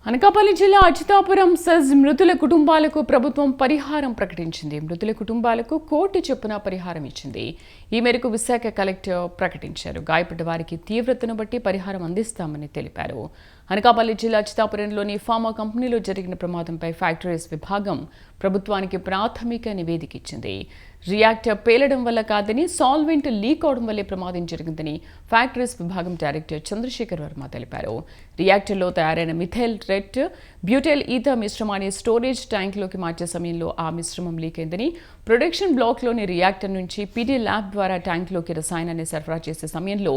అనకాపల్లి జిల్లా అచ్యుతాపురం సెజ్ మృతుల కుటుంబాలకు ప్రభుత్వం పరిహారం ప్రకటించింది. మృతుల కుటుంబాలకు కోటి చొప్పున పరిహారం ఇచ్చింది. ఈ మేరకు విశాఖ కలెక్టర్ ప్రకటించారు. గాయపడ్డ వారికి తీవ్రతను బట్టి పరిహారం అందిస్తామని తెలిపారు. అనకాపల్లి జిల్లా అచ్యుతాపురంలోని ఫార్మా కంపెనీలో జరిగిన ప్రమాదంపై ఫ్యాక్టరీస్ విభాగం ప్రభుత్వానికి ప్రాథమిక నివేదిక ఇచ్చింది. రియాక్టర్ పేలడం వల్ల కాదని, సాల్వెంట్ లీక్ అవడం వల్లే ప్రమాదం జరిగిందని ఫ్యాక్టరీస్ విభాగం డైరెక్టర్ చంద్రశేఖర్ వర్మ తెలిపారు. రియాక్టర్లో తయారైన మిథైల్ రెట్ బ్యూటైల్ ఈథర్ మిశ్రమాన్ని స్టోరేజ్ ట్యాంక్లోకి మార్చే సమయంలో ఆ మిశ్రమం లీక్ అయిందని, ప్రొడక్షన్ బ్లాక్లోని రియాక్టర్ నుంచి పీడీ ల్యాబ్ ద్వారా ట్యాంక్లోకి రసాయనాన్ని సరఫరా చేసే సమయంలో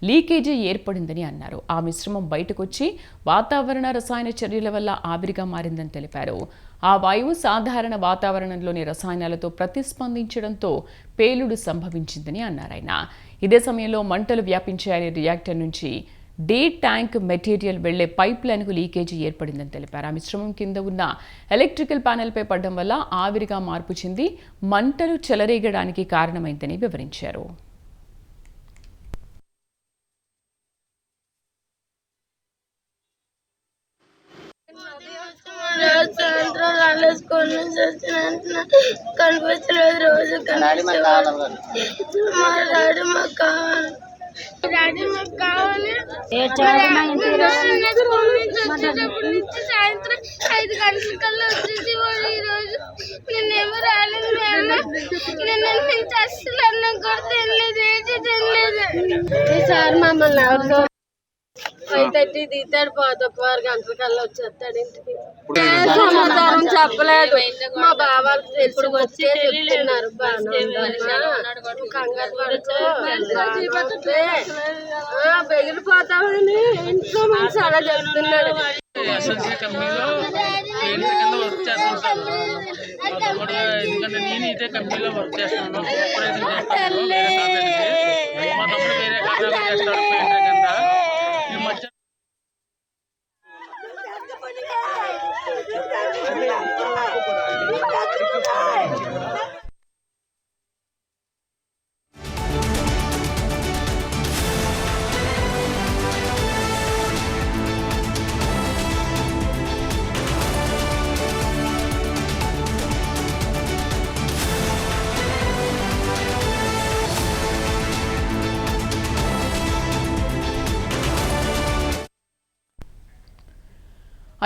లీకేజీ ఏర్పడిందని అన్నారు. ఆ మిశ్రమం బయటకొచ్చి వాతావరణ రసాయన చర్యల వల్ల ఆవిరిగా మారిందని తెలిపారు. ఆ వాయువు సాధారణ వాతావరణంలోని రసాయనాలతో ప్రతిస్పందించడంతో పేలుడు సంభవించిందని అన్నారాయన. ఇదే సమయంలో మంటలు వ్యాపించాయని రియాక్టర్ నుంచి డే ట్యాంక్ మెటీరియల్ వెళ్లే పైప్ లైన్కు లీకేజీ ఏర్పడిందని తెలిపారు. ఆ మిశ్రమం కింద ఉన్న ఎలక్ట్రికల్ ప్యానెల్పై పడడం వల్ల ఆవిరిగా మార్పు చెంది మంటలు చెలరేగడానికి కారణమైందని వివరించారు. సాయంత్రం స్కూల్ నుంచి వచ్చిన కనిపించలేదు. రోజు మా డాడీ మాకు కావాలి, సాయంత్రం 5 గంటల కల్లా వచ్చేసి ఈ రోజు నిన్నేమో రాలేదు. నిన్న అస్సలు అన్నం కూడా తినలేదు, ఏది తినలేదు. సార్ మమ్మల్ని ఎవరితో 5:30 తీస్తాడు, 6 గంటల కల్లా వచ్చేస్తాడు ఇంటికి. సమాచారం చెప్పలేదు. మా బాబాకి తెలుసు వచ్చి చెప్తున్నారు. కంగారు పడుతూ బెగిరిపోతామని ఇంట్లో మనిషి అలా చెప్తున్నాడు. ఎందుకంటే నేను ఇదే కంపెనీలో వర్క్ చేస్తున్నాను. సూపర్వైజింగ్ చేస్తాను. మా తమ్ముడు వేరే కారణాలు చేస్తాడు పెయింటర్ కింద. ఈ మధ్య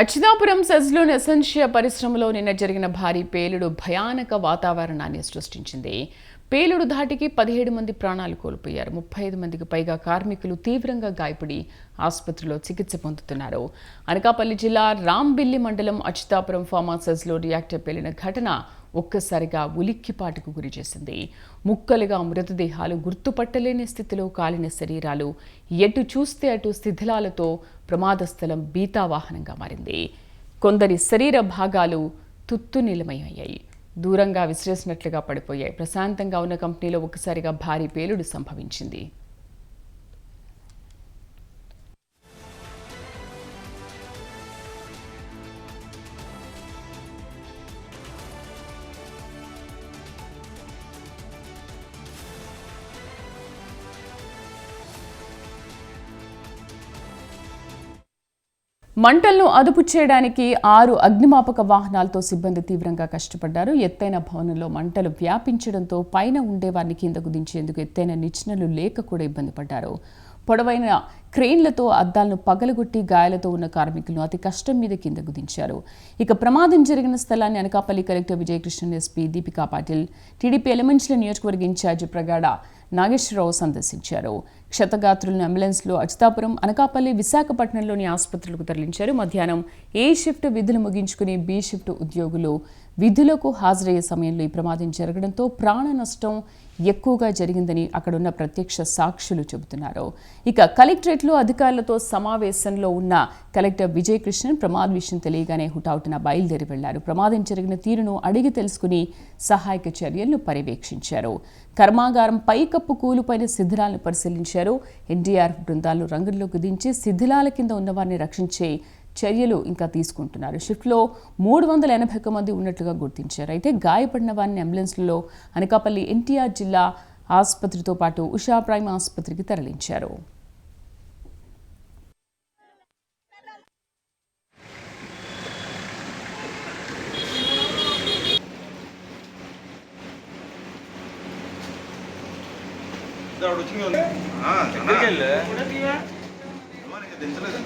అచ్యుతాపురం సెజ్లోని ఎసెన్షియా పరిశ్రమలో నిన్న జరిగిన భారీ పేలుడు భయానక వాతావరణాన్ని సృష్టించింది. పేలుడు ధాటికి 17 మంది ప్రాణాలు కోల్పోయారు. 35 మందికి పైగా కార్మికులు తీవ్రంగా గాయపడి ఆసుపత్రిలో చికిత్స పొందుతున్నారు. అనకాపల్లి జిల్లా రాంబిల్లి మండలం అచ్యుతాపురం ఫార్మా సెజ్లో రియాక్టర్ పేలిన ఘటన ఒక్కసారిగా ఉలిక్కిపాటుకు గురి చేసింది. ముక్కలుగా మృతదేహాలు, గుర్తుపట్టలేని స్థితిలో కాలిన శరీరాలు, ఎటు చూస్తే అటు శిథిలాలతో ప్రమాద స్థలం బీతావాహనంగా మారింది. కొందరి శరీర భాగాలు తుత్తునిలమయ్యాయి, దూరంగా విసిరేసినట్లుగా పడిపోయాయి. ప్రశాంతంగా ఉన్న కంపెనీలో ఒక్కసారిగా భారీ పేలుడు సంభవించింది. మంటలను అదుపు చేయడానికి 6 అగ్నిమాపక వాహనాలతో సిబ్బంది తీవ్రంగా కష్టపడ్డారు. ఎత్తైన భవనంలో మంటలు వ్యాపించడంతో పైన ఉండేవారిని కిందకు దించేందుకు ఎత్తైన నిచ్చెనలు లేక కూడా ఇబ్బంది పడ్డారు. పొడవైన క్రెయిన్లతో అద్దాలను పగలగొట్టి గాయాలతో ఉన్న కార్మికులను అతి కష్టం మీద కిందకు దించారు. ఇక ప్రమాదం జరిగిన స్థలాన్ని Anakapalli collector Vijayakrishnan, SP Deepika Patil, TDP ఎలిమెంట్స్ల నియోజకవర్గ ఇన్ఛార్జి ప్రగాఢ నాగేశ్వరరావు సందర్శించారు. క్షతగాత్రులను అంబులెన్స్లో అచ్యుతాపురం, అనకాపల్లి, విశాఖపట్నంలోని ఆసుపత్రులకు తరలించారు. మధ్యాహ్నం ఏ షిఫ్ట్ విధులు ముగించుకుని బి షిఫ్ట్ ఉద్యోగులు విధులకు హాజరయ్యే సమయంలో ఈ ప్రమాదం జరగడంతో ప్రాణ నష్టం ఎక్కువగా జరిగిందని అక్కడున్న ప్రత్యక్ష సాక్షులు చెబుతున్నారు. ఇక కలెక్టరేట్లో అధికారులతో సమావేశంలో ఉన్న కలెక్టర్ విజయకృష్ణన్ ప్రమాద విషయం తెలియగానే హుటాహుటిన బయలుదేరి వెళ్లారు. ప్రమాదం జరిగిన తీరును అడిగి తెలుసుకుని సహాయక చర్యలను పర్యవేక్షించారు. కర్మాగారం పైకప్పు కూలిపోయిన శిథిలాలను పరిశీలించారు. ఎన్డీఆర్ఎఫ్ బృందాలను రంగంలోకి దించి శిథిలాల కింద ఉన్నవారిని రక్షించే చర్యలు ఇంకా తీసుకుంటున్నారు. షిఫ్ట్లో 381 మంది ఉన్నట్లుగా గుర్తించారు. అయితే గాయపడిన వారిని అంబులెన్స్లలో అనకాపల్లి ఎన్టీఆర్ జిల్లా ఆసుపత్రితో పాటు ఉషా ప్రైమ్ ఆసుపత్రికి తరలించారు. దించలేదు